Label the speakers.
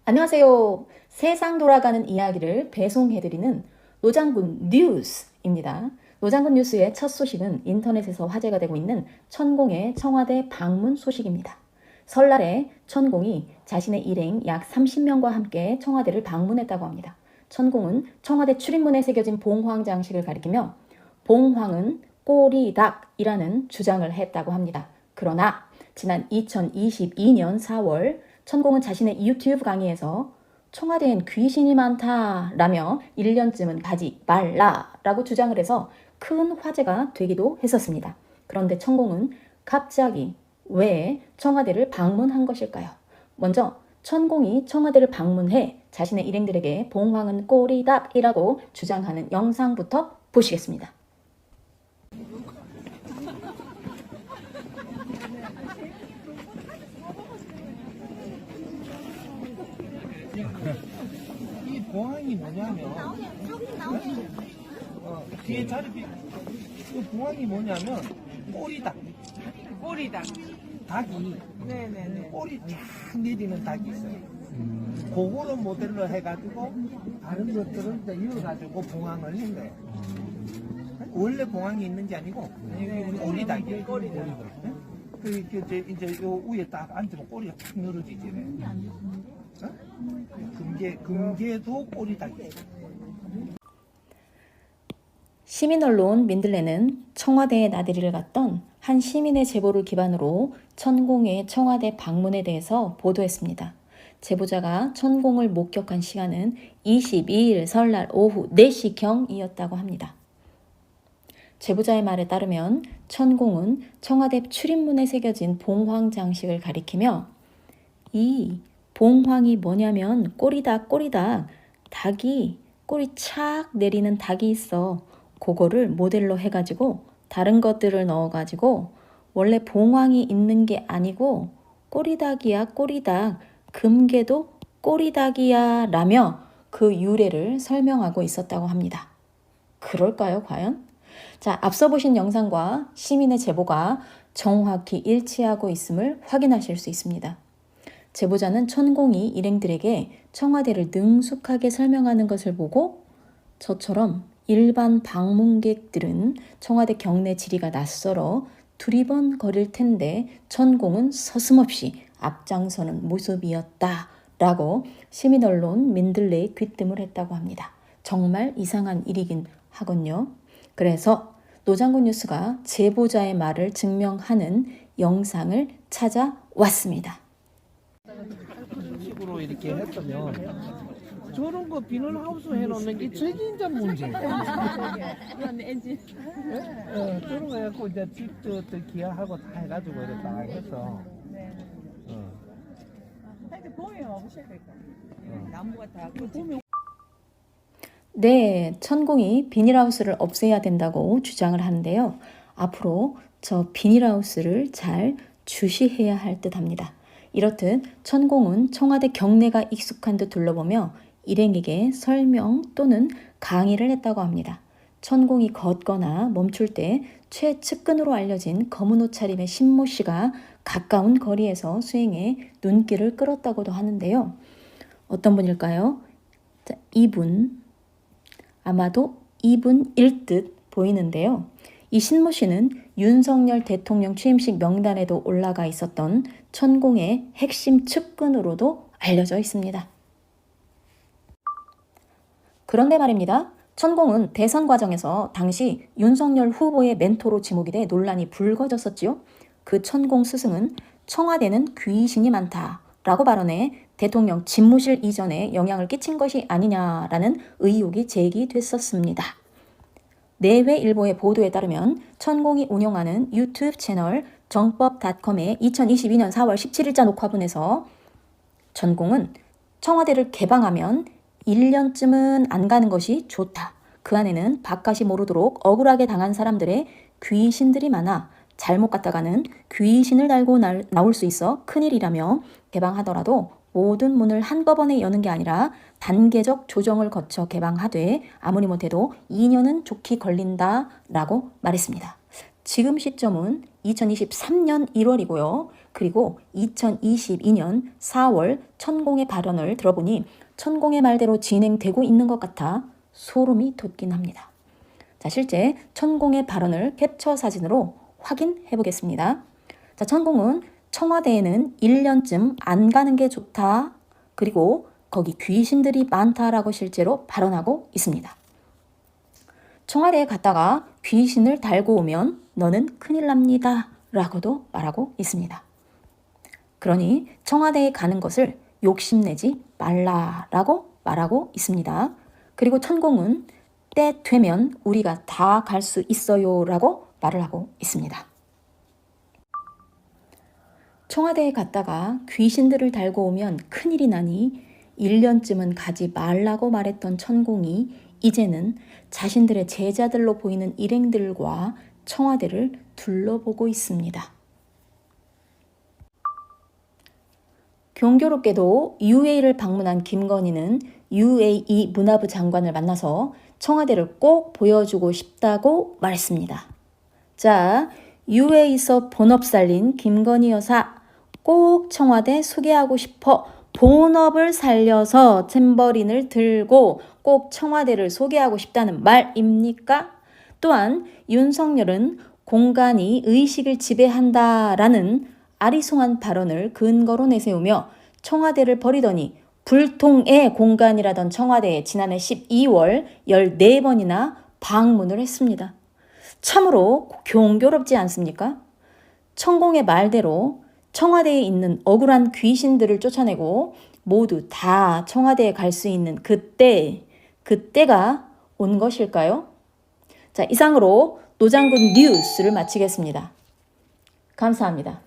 Speaker 1: 안녕하세요. 세상 돌아가는 이야기를 배송해드리는 노장군 뉴스입니다. 노장군 뉴스의 첫 소식은 인터넷에서 화제가 되고 있는 천공의 청와대 방문 소식입니다. 설날에 천공이 자신의 일행 약 30명과 함께 청와대를 방문했다고 합니다. 천공은 청와대 출입문에 새겨진 봉황 장식을 가리키며 봉황은 꼬리닭이라는 주장을 했다고 합니다. 그러나 지난 2022년 4월 천공은 자신의 유튜브 강의에서 청와대엔 귀신이 많다라며 1년쯤은 가지 말라라고 주장을 해서 큰 화제가 되기도 했었습니다. 그런데 천공은 갑자기 왜 청와대를 방문한 것일까요? 먼저 천공이 청와대를 방문해 자신의 일행들에게 봉황은 꼬리닭이라고 주장하는 영상부터 보시겠습니다.
Speaker 2: 이 봉황이 뭐냐면 뒤에 자리 이 봉황이 뭐냐면 꼬리닭 닭이
Speaker 3: 네네네.
Speaker 2: 꼬리 쫙 내리는 닭이 있어요. 그거를 모델로 해가지고 다른 것들을 이제 이어가지고 봉황을 한 거예요. 원래 봉황이 있는 게 아니고 꼬리닭이에요.
Speaker 3: 꼬리닭.
Speaker 2: 네? 이제 요 위에 딱 앉으면 꼬리가 탁 늘어지지. 어? 금계도 꼬리닭이에요.
Speaker 1: 시민언론 민들레는 청와대에 나들이를 갔던 한 시민의 제보를 기반으로 천공의 청와대 방문에 대해서 보도했습니다. 제보자가 천공을 목격한 시간은 22일 설날 오후 4시경이었다고 합니다. 제보자의 말에 따르면 천공은 청와대 출입문에 새겨진 봉황 장식을 가리키며 이 봉황이 뭐냐면 꼬리닭 닭이 꼬리 착 내리는 닭이 있어. 그거를 모델로 해가지고 다른 것들을 넣어가지고 원래 봉황이 있는 게 아니고 꼬리닭이야 꼬리닭 금괴도 꼬리닭이야 라며 그 유래를 설명하고 있었다고 합니다. 그럴까요 과연? 자, 앞서 보신 영상과 시민의 제보가 정확히 일치하고 있음을 확인하실 수 있습니다. 제보자는 천공이 일행들에게 청와대를 능숙하게 설명하는 것을 보고 저처럼 일반 방문객들은 청와대 경내 지리가 낯설어 두리번거릴 텐데 천공은 서슴없이 앞장서는 모습이었다라고 시민언론 민들레에 귀뜸을 했다고 합니다. 정말 이상한 일이긴 하군요. 그래서 노장군 뉴스가 제보자의 말을 증명하는 영상을 찾아왔습니다.
Speaker 2: 식으로 이렇게 했으면 저런 거 비닐하우스 해놓는 게 책임자 문제.
Speaker 3: 그런 엔진.
Speaker 2: 저런 거 해갖고 이제 집도 기아하고 다 해가지고 이렇게 딱 해서.
Speaker 3: 네.
Speaker 2: 어.
Speaker 3: 하여튼 봄에 와보셔야 될 것 같아요. 나무가 다 봄에
Speaker 1: 네, 천공이 비닐하우스를 없애야 된다고 주장을 하는데요. 앞으로 저 비닐하우스를 잘 주시해야 할 듯 합니다. 이렇듯 천공은 청와대 경내가 익숙한 듯 둘러보며 일행에게 설명 또는 강의를 했다고 합니다. 천공이 걷거나 멈출 때 최측근으로 알려진 검은 옷 차림의 신모 씨가 가까운 거리에서 수행해 눈길을 끌었다고도 하는데요. 어떤 분일까요? 자, 이분. 아마도 이분일 듯 보이는데요. 이 신모 씨는 윤석열 대통령 취임식 명단에도 올라가 있었던 천공의 핵심 측근으로도 알려져 있습니다. 그런데 말입니다. 천공은 대선 과정에서 당시 윤석열 후보의 멘토로 지목이 돼 논란이 불거졌었지요. 그 천공 스승은 청와대는 귀신이 많다라고 발언해 대통령 집무실 이전에 영향을 끼친 것이 아니냐라는 의혹이 제기됐었습니다. 내외일보의 보도에 따르면 천공이 운영하는 유튜브 채널 정법.com의 2022년 4월 17일자 녹화분에서 천공은 청와대를 개방하면 1년쯤은 안 가는 것이 좋다. 그 안에는 바깥이 모르도록 억울하게 당한 사람들의 귀신들이 많아 잘못 갔다가는 귀신을 달고 나올 수 있어 큰일이라며 개방하더라도 모든 문을 한꺼번에 여는 게 아니라 단계적 조정을 거쳐 개방하되 아무리 못해도 2년은 좋게 걸린다라고 말했습니다. 지금 시점은 2023년 1월이고요. 그리고 2022년 4월 천공의 발언을 들어보니 천공의 말대로 진행되고 있는 것 같아 소름이 돋긴 합니다. 자, 실제 천공의 발언을 캡처 사진으로 확인해 보겠습니다. 자, 천공은 청와대에는 1년쯤 안 가는 게 좋다. 그리고 거기 귀신들이 많다라고 실제로 발언하고 있습니다. 청와대에 갔다가 귀신을 달고 오면 너는 큰일 납니다. 라고도 말하고 있습니다. 그러니 청와대에 가는 것을 욕심내지 말라라고 말하고 있습니다. 그리고 천공은 때 되면 우리가 다 갈 수 있어요 라고 말을 하고 있습니다. 청와대에 갔다가 귀신들을 달고 오면 큰일이 나니 1년쯤은 가지 말라고 말했던 천공이 이제는 자신들의 제자들로 보이는 일행들과 청와대를 둘러보고 있습니다. 경교롭게도 UAE를 방문한 김건희는 UAE 문화부 장관을 만나서 청와대를 꼭 보여주고 싶다고 말했습니다. 자, UAE에서 본업 살린 김건희 여사 꼭 청와대 소개하고 싶어 본업을 살려서 탬버린을 들고 꼭 청와대를 소개하고 싶다는 말입니까? 또한 윤석열은 공간이 의식을 지배한다라는 아리송한 발언을 근거로 내세우며 청와대를 버리더니 불통의 공간이라던 청와대에 지난해 12월 14번이나 방문을 했습니다. 참으로 경교롭지 않습니까? 천공의 말대로 청와대에 있는 억울한 귀신들을 쫓아내고 모두 다 청와대에 갈 수 있는 그때가 온 것일까요? 자, 이상으로 노장군 뉴스를 마치겠습니다. 감사합니다.